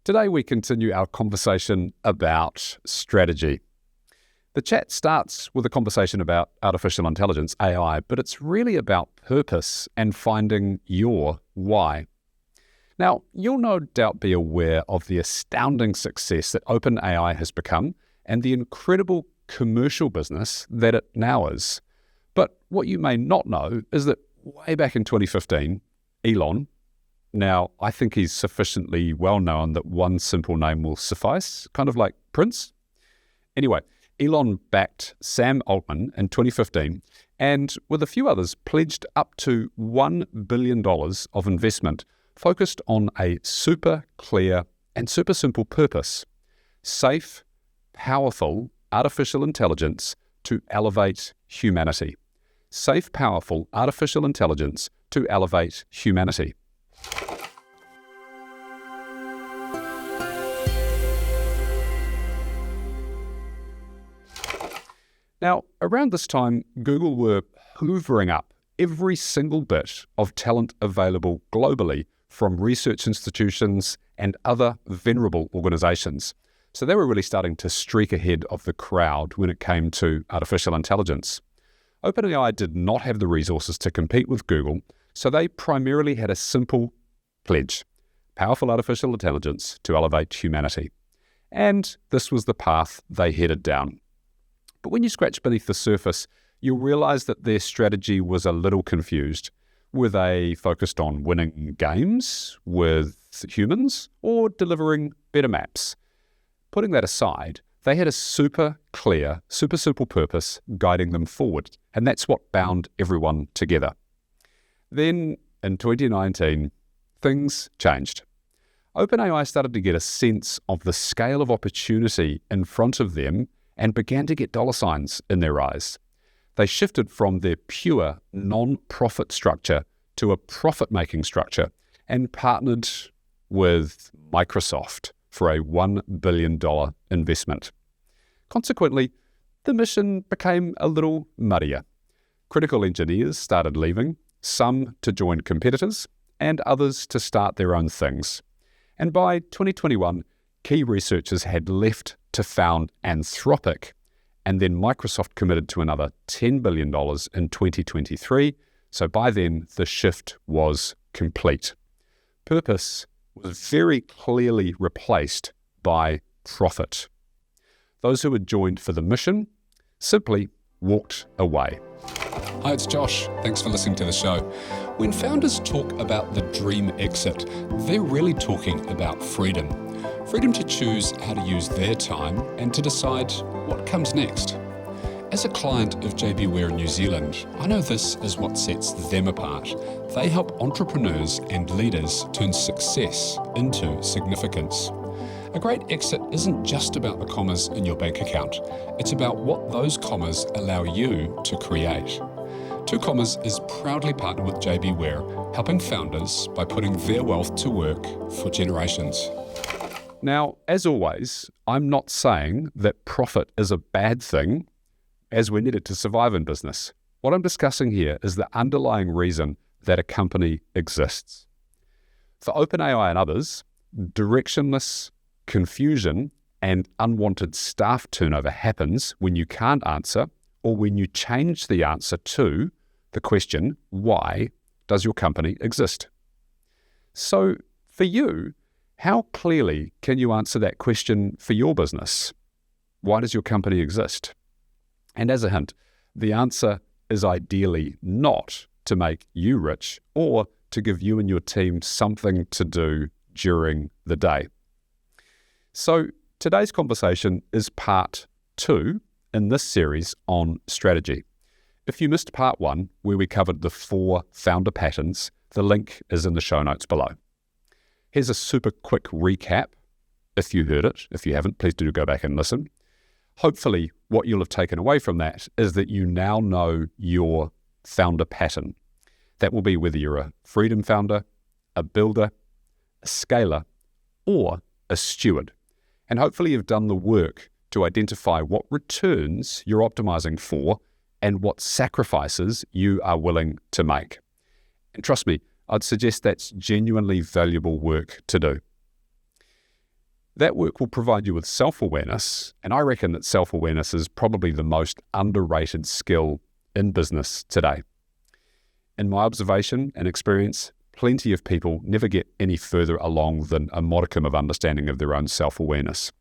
Today we continue our conversation about strategy. The chat starts with a conversation about artificial intelligence, AI, but it's really about purpose and finding your why. Now, you'll no doubt be aware of the astounding success that OpenAI has become and the incredible commercial business that it now is. But what you may not know is that way back in 2015, Elon, now I think he's sufficiently well known that one simple name will suffice, kind of like Prince. Anyway, Elon backed Sam Altman in 2015 and with a few others pledged up to $1 billion of investment focused on a super clear and super simple purpose: safe, powerful artificial intelligence to elevate humanity. Safe, powerful artificial intelligence to elevate humanity. Now, around this time, Google were hoovering up every single bit of talent available globally from research institutions and other venerable organizations. So they were really starting to streak ahead of the crowd when it came to artificial intelligence. OpenAI did not have the resources to compete with Google, so they primarily had a simple pledge: powerful artificial intelligence to elevate humanity. And this was the path they headed down. But when you scratch beneath the surface, you'll realize that their strategy was a little confused. Were they focused on winning games with humans or delivering better maps? Putting that aside, they had a super clear, super simple purpose guiding them forward, and that's what bound everyone together. Then, in 2019, things changed. OpenAI started to get a sense of the scale of opportunity in front of them and began to get dollar signs in their eyes. They shifted from their pure non-profit structure to a profit-making structure and partnered with Microsoft for a $1 billion investment. Consequently, the mission became a little muddier. Critical engineers started leaving, some to join competitors and others to start their own things. And by 2021, key researchers had left to found Anthropic, and then Microsoft committed to another $10 billion in 2023, so by then the shift was complete. Purpose was very clearly replaced by profit. Those who had joined for the mission simply walked away. Hi, it's Josh. Thanks for listening to the show. When founders talk about the dream exit, they're really talking about freedom. Freedom to choose how to use their time and to decide what comes next. As a client of JB Were in New Zealand, I know this is what sets them apart. They help entrepreneurs and leaders turn success into significance. A great exit isn't just about the commas in your bank account. It's about what those commas allow you to create. Two Commas is proudly partnered with JB Were, helping founders by putting their wealth to work for generations. Now, as always, I'm not saying that profit is a bad thing, as we're needed to survive in business. What I'm discussing here is the underlying reason that a company exists. For OpenAI and others, directionless confusion and unwanted staff turnover happens when you can't answer or when you change the answer to the question, why does your company exist? So, for you, how clearly can you answer that question for your business? Why does your company exist? And as a hint, the answer is ideally not to make you rich or to give you and your team something to do during the day. So today's conversation is part 2 in this series on strategy. If you missed part 1, where we covered the 4 founder patterns, the link is in the show notes below. Here's a super quick recap. If you heard it, if you haven't, please do go back and listen. Hopefully, what you'll have taken away from that is that you now know your founder pattern. That will be whether you're a freedom founder, a builder, a scaler, or a steward. And hopefully you've done the work to identify what returns you're optimizing for and what sacrifices you are willing to make. And trust me, I'd suggest that's genuinely valuable work to do. That work will provide you with self-awareness, and I reckon that self-awareness is probably the most underrated skill in business today. In my observation and experience, plenty of people never get any further along than a modicum of understanding of their own self-awareness.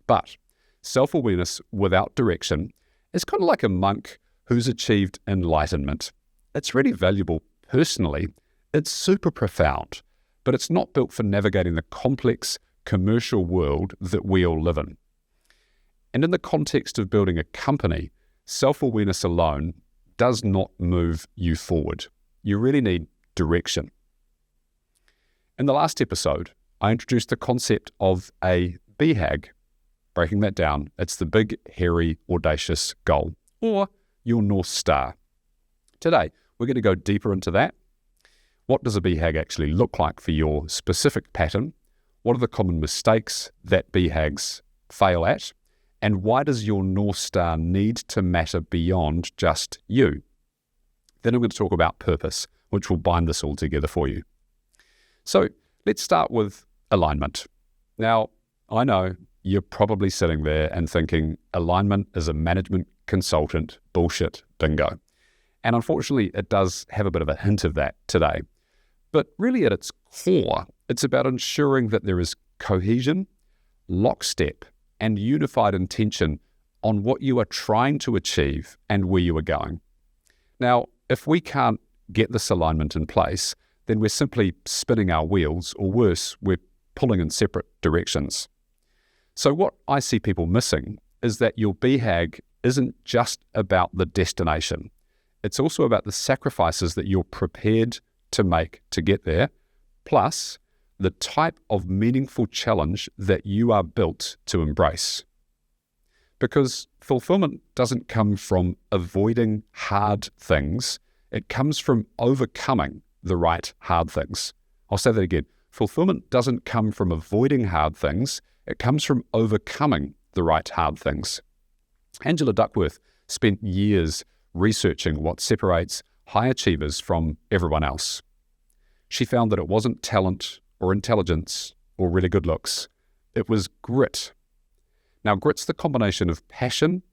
But self-awareness without direction is kind of like a monk who's achieved enlightenment. It's really valuable personally. It's super profound, but it's not built for navigating the complex commercial world that we all live in. And in the context of building a company, self-awareness alone does not move you forward. You really need direction. In the last episode, I introduced the concept of a BHAG. Breaking that down, it's the big, hairy, audacious goal, or your North Star. Today, we're going to go deeper into that. What does a BHAG actually look like for your specific pattern? What are the common mistakes that BHAGs fail at? And why does your North Star need to matter beyond just you? Then I'm going to talk about purpose, which will bind this all together for you. So let's start with alignment. Now, I know you're probably sitting there and thinking alignment is a management consultant bullshit bingo. And unfortunately, it does have a bit of a hint of that today. But really at its core, it's about ensuring that there is cohesion, lockstep, and unified intention on what you are trying to achieve and where you are going. Now, if we can't get this alignment in place, then we're simply spinning our wheels, or worse, we're pulling in separate directions. So what I see people missing is that your BHAG isn't just about the destination. It's also about the sacrifices that you're prepared to make to get there, plus the type of meaningful challenge that you are built to embrace. Because fulfillment doesn't come from avoiding hard things, it comes from overcoming the right hard things. I'll say that again. Fulfillment doesn't come from avoiding hard things, it comes from overcoming the right hard things. Angela Duckworth spent years researching what separates high achievers from everyone else. She found that it wasn't talent or intelligence or really good looks. It was grit. Now, grit's the combination of passion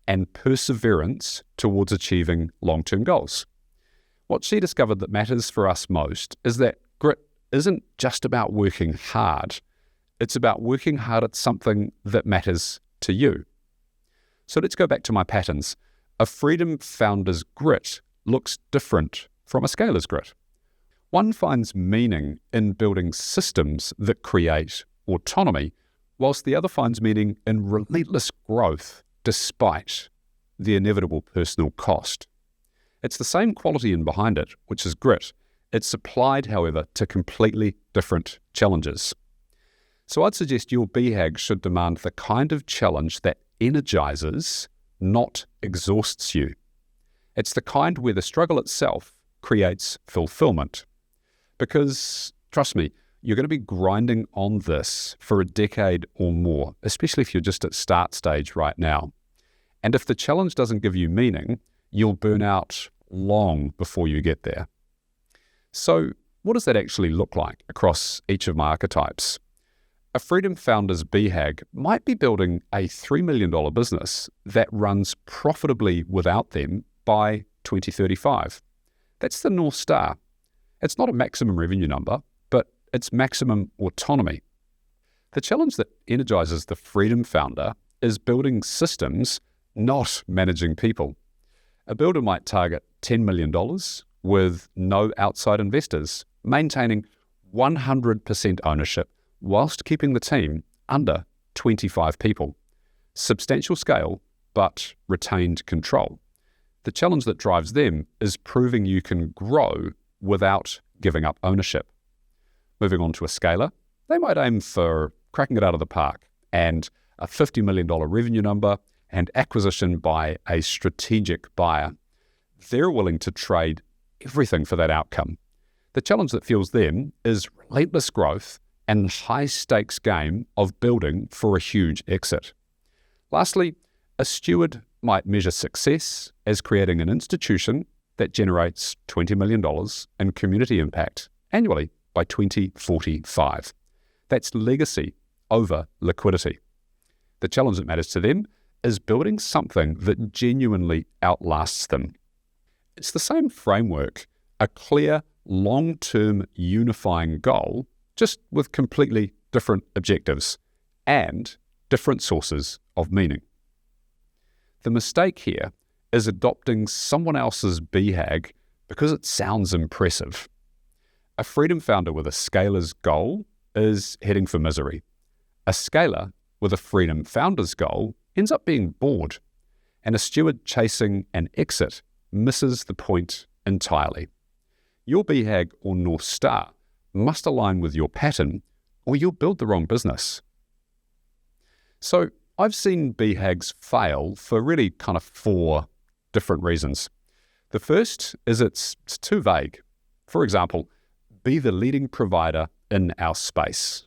and perseverance towards achieving long-term goals. What she discovered that matters for us most is that grit isn't just about working hard. It's about working hard at something that matters to you. So let's go back to my patterns. A freedom founder's grit looks different from a scaler's grit. One finds meaning in building systems that create autonomy, whilst the other finds meaning in relentless growth despite the inevitable personal cost. It's the same quality in behind it, which is grit. It's applied, however, to completely different challenges. So I'd suggest your BHAG should demand the kind of challenge that energizes, not exhausts you. It's the kind where the struggle itself creates fulfillment. Because, trust me, you're going to be grinding on this for a decade or more, especially if you're just at start stage right now. And if the challenge doesn't give you meaning, you'll burn out long before you get there. So what does that actually look like across each of my archetypes? A freedom founder's BHAG might be building a $3 million business that runs profitably without them by 2035. That's the North Star. It's not a maximum revenue number, but it's maximum autonomy. The challenge that energizes the freedom founder is building systems, not managing people. A builder might target $10 million with no outside investors, maintaining 100% ownership whilst keeping the team under 25 people. Substantial scale, but retained control. The challenge that drives them is proving you can grow without giving up ownership. Moving on to a scaler, they might aim for cracking it out of the park and a $50 million revenue number and acquisition by a strategic buyer. They're willing to trade everything for that outcome. The challenge that fuels them is relentless growth and the high-stakes game of building for a huge exit. Lastly, a steward might measure success as creating an institution that generates $20 million in community impact annually by 2045. That's legacy over liquidity. The challenge that matters to them is building something that genuinely outlasts them. It's the same framework, a clear, long-term unifying goal, just with completely different objectives and different sources of meaning. The mistake here is adopting someone else's BHAG because it sounds impressive. A freedom founder with a scalar's goal is heading for misery. A scalar with a freedom founder's goal ends up being bored, and a steward chasing an exit misses the point entirely. Your BHAG or North Star must align with your pattern, or you'll build the wrong business. So I've seen BHAGs fail for really kind of 4 different reasons. The first is it's too vague. For example, be the leading provider in our space.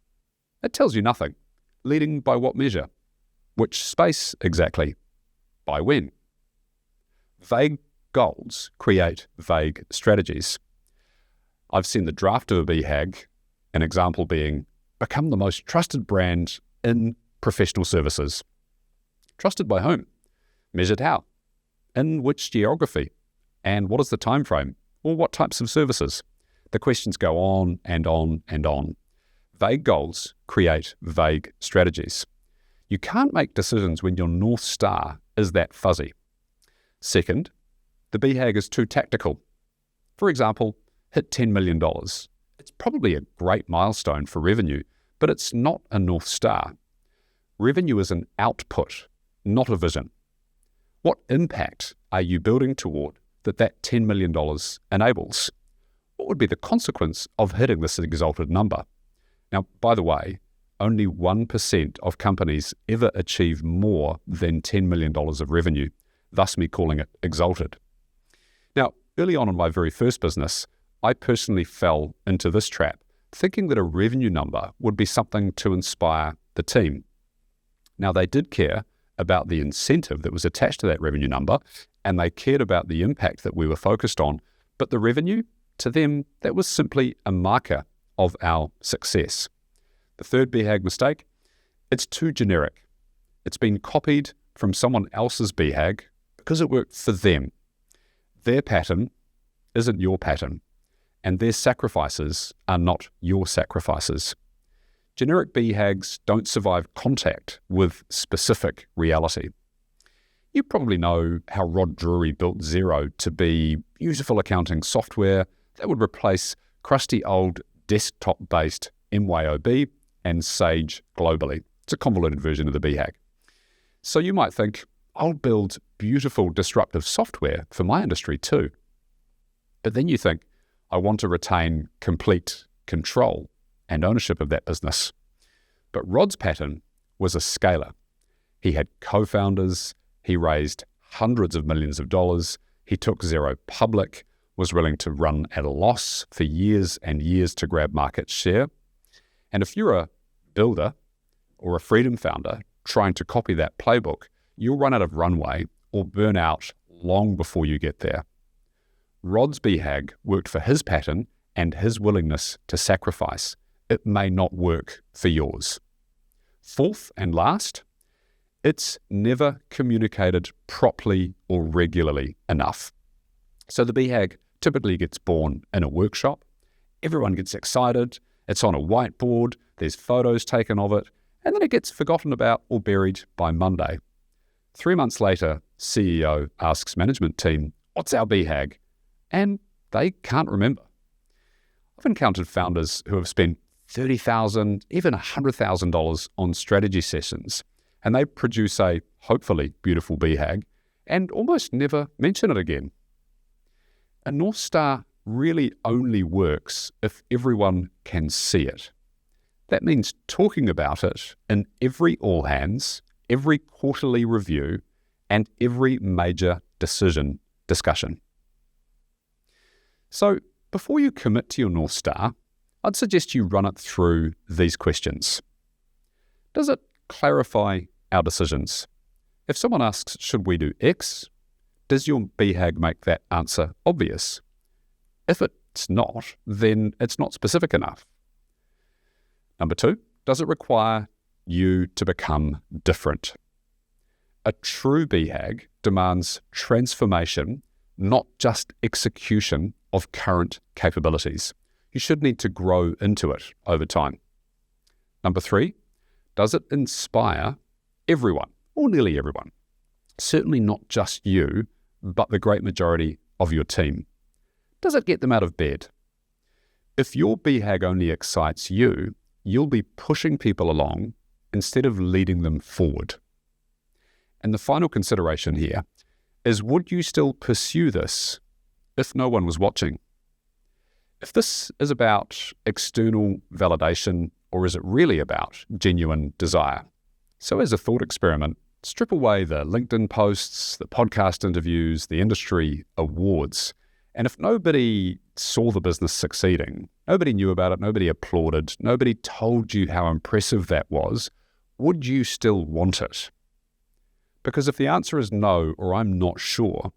It tells you nothing. Leading by what measure? Which space exactly? By when? Vague goals create vague strategies. I've seen the draft of a BHAG, an example being, become the most trusted brand in professional services. Trusted by whom? Measured how? In which geography? And what is the time frame? Or what types of services? The questions go on and on and on. Vague goals create vague strategies. You can't make decisions when your North Star is that fuzzy. Second, the BHAG is too tactical. For example, hit $10 million. It's probably a great milestone for revenue, but it's not a North Star. Revenue is an output, not a vision. What impact are you building toward that $10 million enables? What would be the consequence of hitting this exalted number? Now, by the way, only 1% of companies ever achieve more than $10 million of revenue, thus me calling it exalted. Now, early on in my very first business, I personally fell into this trap, thinking that a revenue number would be something to inspire the team. Now, they did care about the incentive that was attached to that revenue number, and they cared about the impact that we were focused on, but the revenue, to them, that was simply a marker of our success. The third BHAG mistake, it's too generic. It's been copied from someone else's BHAG because it worked for them. Their pattern isn't your pattern, and their sacrifices are not your sacrifices. Generic BHAGs don't survive contact with specific reality. You probably know how Rod Drury built Xero to be beautiful accounting software that would replace crusty old desktop-based MYOB and Sage globally. It's a convoluted version of the BHAG. So you might think, I'll build beautiful disruptive software for my industry too. But then you think, I want to retain complete control and ownership of that business. But Rod's pattern was a scalar. He had co-founders, he raised hundreds of millions of dollars, he took Xero public, was willing to run at a loss for years and years to grab market share. And if you're a builder or a freedom founder trying to copy that playbook, you'll run out of runway or burn out long before you get there. Rod's BHAG worked for his pattern and his willingness to sacrifice. It may not work for yours. Fourth and last, it's never communicated properly or regularly enough. So the BHAG typically gets born in a workshop. Everyone gets excited. It's on a whiteboard. There's photos taken of it. And then it gets forgotten about or buried by Monday. 3 months later, CEO asks management team, what's our BHAG? And they can't remember. I've encountered founders who have spent $30,000, even $100,000 on strategy sessions, and they produce a hopefully beautiful BHAG and almost never mention it again. A North Star really only works if everyone can see it. That means talking about it in every all hands, every quarterly review, and every major decision discussion. So before you commit to your North Star, I'd suggest you run it through these questions. Does it clarify our decisions? If someone asks, should we do X? Does your BHAG make that answer obvious? If it's not, then it's not specific enough. Number 2, does it require you to become different. A true BHAG demands transformation, not just execution of current capabilities. You should need to grow into it over time. Number 3, does it inspire everyone, or nearly everyone? Certainly not just you, but the great majority of your team. Does it get them out of bed? If your BHAG only excites you, you'll be pushing people along instead of leading them forward. And the final consideration here is, would you still pursue this if no one was watching? If this is about external validation, or is it really about genuine desire? So as a thought experiment, strip away the LinkedIn posts, the podcast interviews, the industry awards, and if nobody saw the business succeeding, nobody knew about it, nobody applauded, nobody told you how impressive that was, would you still want it? Because if the answer is no, or I'm not sure,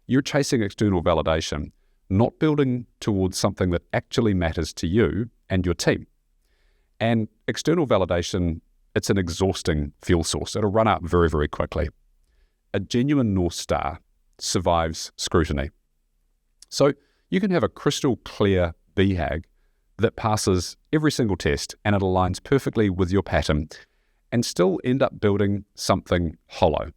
you're chasing external validation, not building towards something that actually matters to you and your team. And external validation, it's an exhausting fuel source. It'll run out very, very quickly. A genuine North Star survives scrutiny. So you can have a crystal clear BHAG that passes every single test and it aligns perfectly with your pattern, and still end up building something hollow.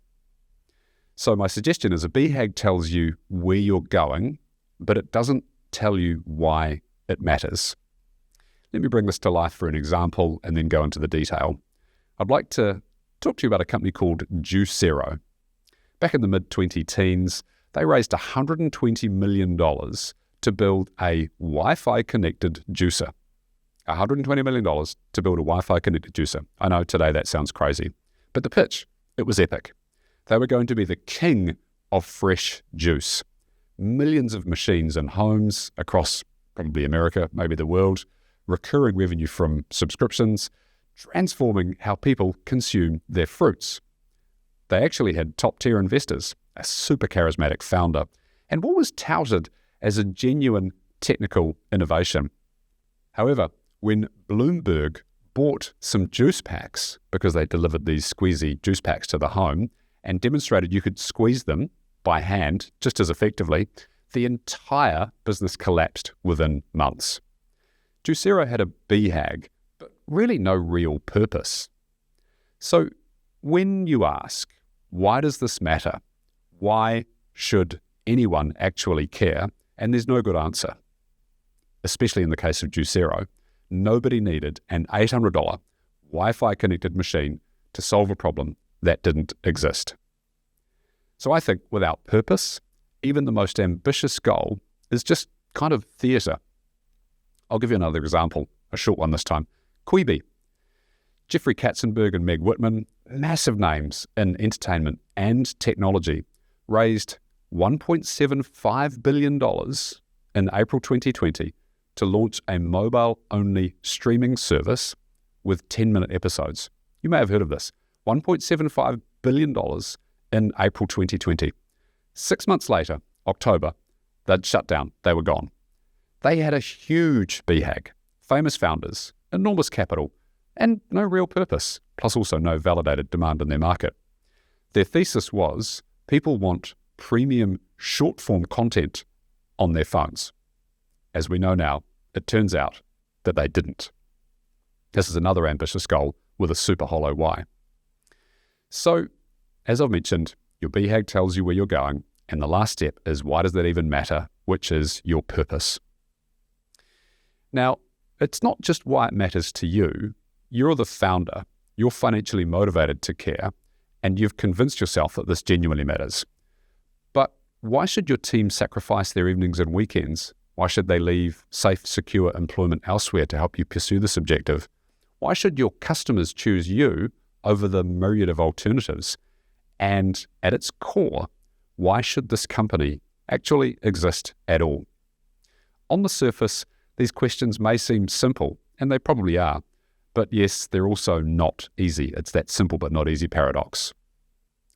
So my suggestion is, a BHAG tells you where you're going, but it doesn't tell you why it matters. Let me bring this to life for an example and then go into the detail. I'd like to talk to you about a company called Juicero. Back in the mid-2010s, they raised $120 million to build a Wi-Fi connected juicer. $120 million to build a Wi-Fi connected juicer. I know today that sounds crazy, but the pitch, it was epic. They were going to be the king of fresh juice. Millions of machines in homes across probably America, maybe the world, recurring revenue from subscriptions, transforming how people consume their fruits. They actually had top-tier investors, a super charismatic founder, and what was touted as a genuine technical innovation. However, when Bloomberg bought some juice packs, because they delivered these squeezy juice packs to the home, and demonstrated you could squeeze them by hand just as effectively, the entire business collapsed within months. Juicero had a BHAG, but really no real purpose. So when you ask, why does this matter? Why should anyone actually care? And there's no good answer. Especially in the case of Juicero, nobody needed an $800 Wi-Fi connected machine to solve a problem that didn't exist. So I think without purpose, even the most ambitious goal is just kind of theatre. I'll give you another example, a short one this time. Quibi. Jeffrey Katzenberg and Meg Whitman, massive names in entertainment and technology, raised $1.75 billion in April 2020 to launch a mobile-only streaming service with 10-minute episodes. You may have heard of this. $1.75 billion in April 2020. 6 months later, October, they'd shut down. They were gone. They had a huge BHAG, famous founders, enormous capital, and no real purpose, plus also no validated demand in their market. Their thesis was, people want premium short-form content on their phones. As we know now, it turns out that they didn't. This is another ambitious goal with a super hollow why. So, as I've mentioned, your BHAG tells you where you're going, and the last step is, why does that even matter, which is your purpose. Now, it's not just why it matters to you. You're the founder, you're financially motivated to care, and you've convinced yourself that this genuinely matters. But why should your team sacrifice their evenings and weekends? Why should they leave safe, secure employment elsewhere to help you pursue this objective? Why should your customers choose you over the myriad of alternatives? And at its core, why should this company actually exist at all? On the surface, these questions may seem simple, and they probably are, but yes, they're also not easy. It's that simple but not easy paradox.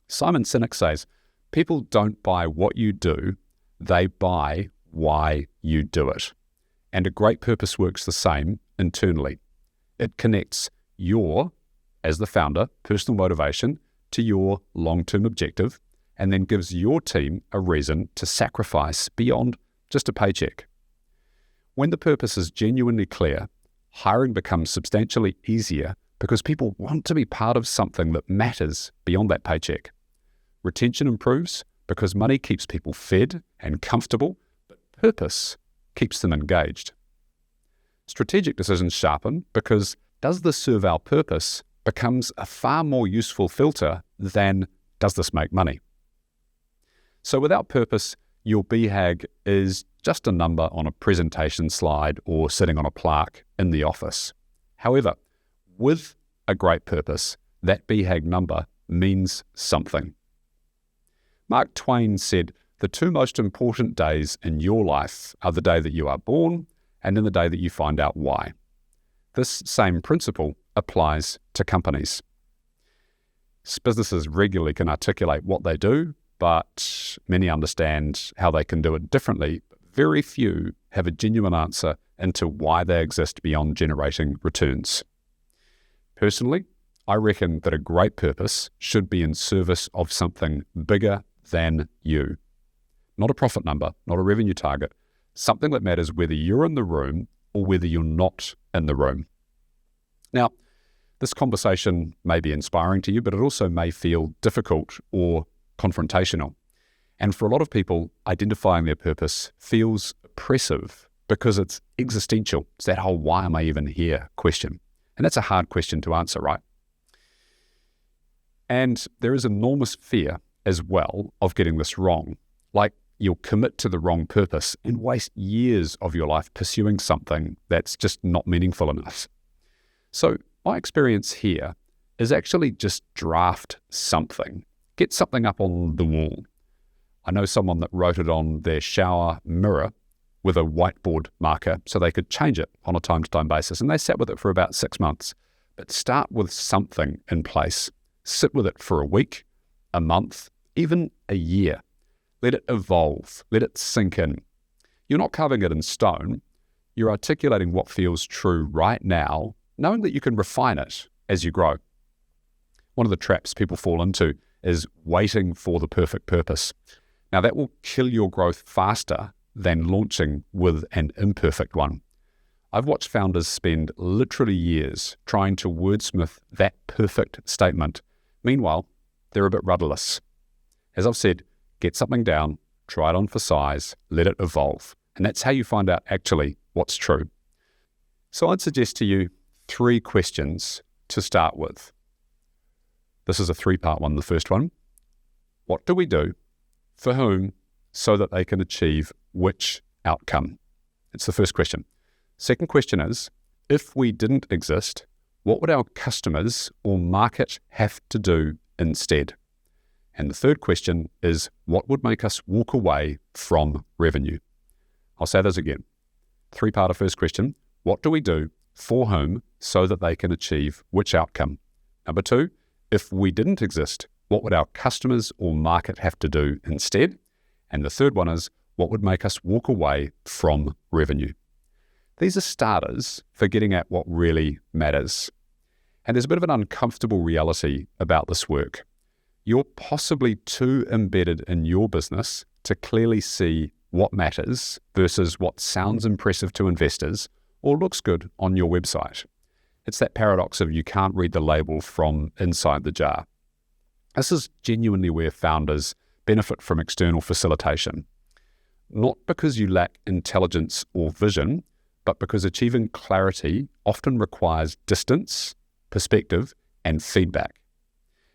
Simon Sinek says, people don't buy what you do, they buy why you do it. And a great purpose works the same internally. It connects your as the founder, personal motivation to your long-term objective, and then gives your team a reason to sacrifice beyond just a paycheck. When the purpose is genuinely clear, hiring becomes substantially easier because people want to be part of something that matters beyond that paycheck. Retention improves because money keeps people fed and comfortable, but purpose keeps them engaged. Strategic decisions sharpen because does this serve our purpose becomes a far more useful filter than does this make money. So without purpose, your BHAG is just a number on a presentation slide or sitting on a plaque in the office. However, with a great purpose, that BHAG number means something. Mark Twain said, "The two most important days in your life are the day that you are born and then the day that you find out why." This same principle applies to companies. Businesses regularly can articulate what they do, but many understand how they can do it differently. Very few have a genuine answer into why they exist beyond generating returns. Personally, I reckon that a great purpose should be in service of something bigger than you. Not a profit number, not a revenue target, something that matters whether you're in the room or whether you're not in the room. Now, this conversation may be inspiring to you, but it also may feel difficult or confrontational. And for a lot of people, identifying their purpose feels oppressive because it's existential. It's that whole "why am I even here" question. And that's a hard question to answer, right? And there is enormous fear as well of getting this wrong. Like you'll commit to the wrong purpose and waste years of your life pursuing something that's just not meaningful enough. So my experience here is actually just draft something. Get something up on the wall. I know someone that wrote it on their shower mirror with a whiteboard marker so they could change it on a time-to-time basis, and they sat with it for about 6 months. But start with something in place. Sit with it for a week, a month, even a year. Let it evolve. Let it sink in. You're not carving it in stone. You're articulating what feels true right now, knowing that you can refine it as you grow. One of the traps people fall into is waiting for the perfect purpose. Now that will kill your growth faster than launching with an imperfect one. I've watched founders spend literally years trying to wordsmith that perfect statement. Meanwhile, they're a bit rudderless. As I've said, get something down, try it on for size, let it evolve. And that's how you find out actually what's true. So I'd suggest to you 3 questions to start with. This is a 3-part one. The first one, what do we do, for whom, so that they can achieve which outcome? It's the first question. Second question is, if we didn't exist, what would our customers or market have to do instead? And the third question is, what would make us walk away from revenue? I'll say those again. 3-parter first question, what do we do, for whom, so that they can achieve which outcome? Number 2, if we didn't exist, what would our customers or market have to do instead? And the third one is, what would make us walk away from revenue? These are starters for getting at what really matters. And there's a bit of an uncomfortable reality about this work. You're possibly too embedded in your business to clearly see what matters versus what sounds impressive to investors or looks good on your website. It's that paradox of you can't read the label from inside the jar. This is genuinely where founders benefit from external facilitation. Not because you lack intelligence or vision, but because achieving clarity often requires distance, perspective, and feedback.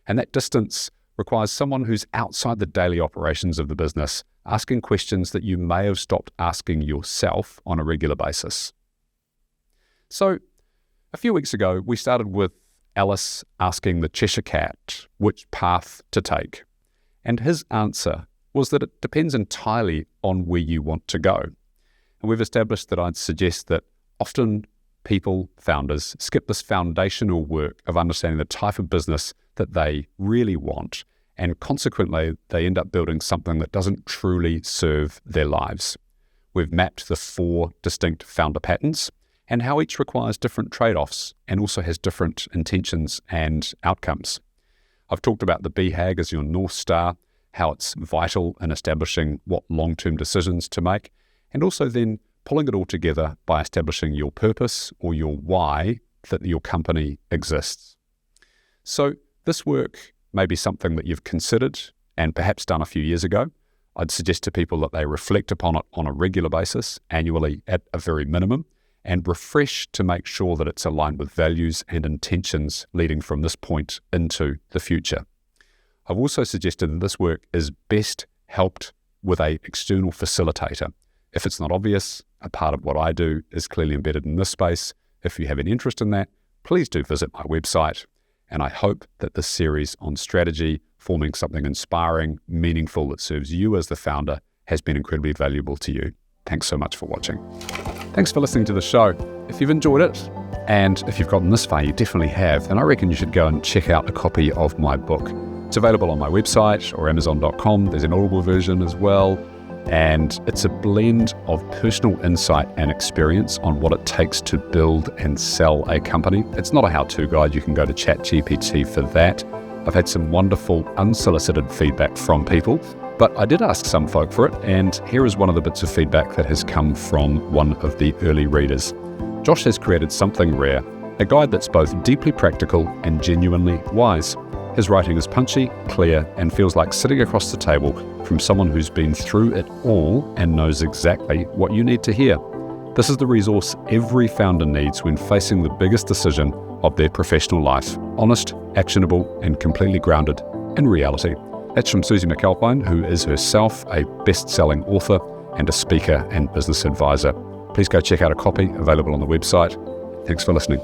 And that distance requires someone who's outside the daily operations of the business, asking questions that you may have stopped asking yourself on a regular basis. So, a few weeks ago, we started with Alice asking the Cheshire Cat which path to take. And his answer was that it depends entirely on where you want to go. And we've established that I'd suggest that often people, founders, skip this foundational work of understanding the type of business that they really want, and consequently they end up building something that doesn't truly serve their lives. We've mapped the 4 distinct founder patterns, and how each requires different trade-offs and also has different intentions and outcomes. I've talked about the BHAG as your North Star, how it's vital in establishing what long-term decisions to make, and also then pulling it all together by establishing your purpose or your why that your company exists. So this work may be something that you've considered and perhaps done a few years ago. I'd suggest to people that they reflect upon it on a regular basis, annually at a very minimum, and refresh to make sure that it's aligned with values and intentions leading from this point into the future. I've also suggested that this work is best helped with an external facilitator. If it's not obvious, a part of what I do is clearly embedded in this space. If you have any interest in that, please do visit my website. And I hope that this series on strategy, forming something inspiring, meaningful that serves you as the founder, has been incredibly valuable to you. Thanks so much for watching. Thanks for listening to the show. If you've enjoyed it, and if you've gotten this far, you definitely have, then I reckon you should go and check out a copy of my book. It's available on my website or Amazon.com. There's an Audible version as well. And it's a blend of personal insight and experience on what it takes to build and sell a company. It's not a how-to guide. You can go to ChatGPT for that. I've had some wonderful unsolicited feedback from people, but I did ask some folk for it, and here is one of the bits of feedback that has come from one of the early readers. Josh has created something rare, a guide that's both deeply practical and genuinely wise. His writing is punchy, clear, and feels like sitting across the table from someone who's been through it all and knows exactly what you need to hear. This is the resource every founder needs when facing the biggest decision of their professional life. Honest, actionable, and completely grounded in reality. That's from Susie McAlpine, who is herself a best-selling author and a speaker and business advisor. Please go check out a copy available on the website. Thanks for listening.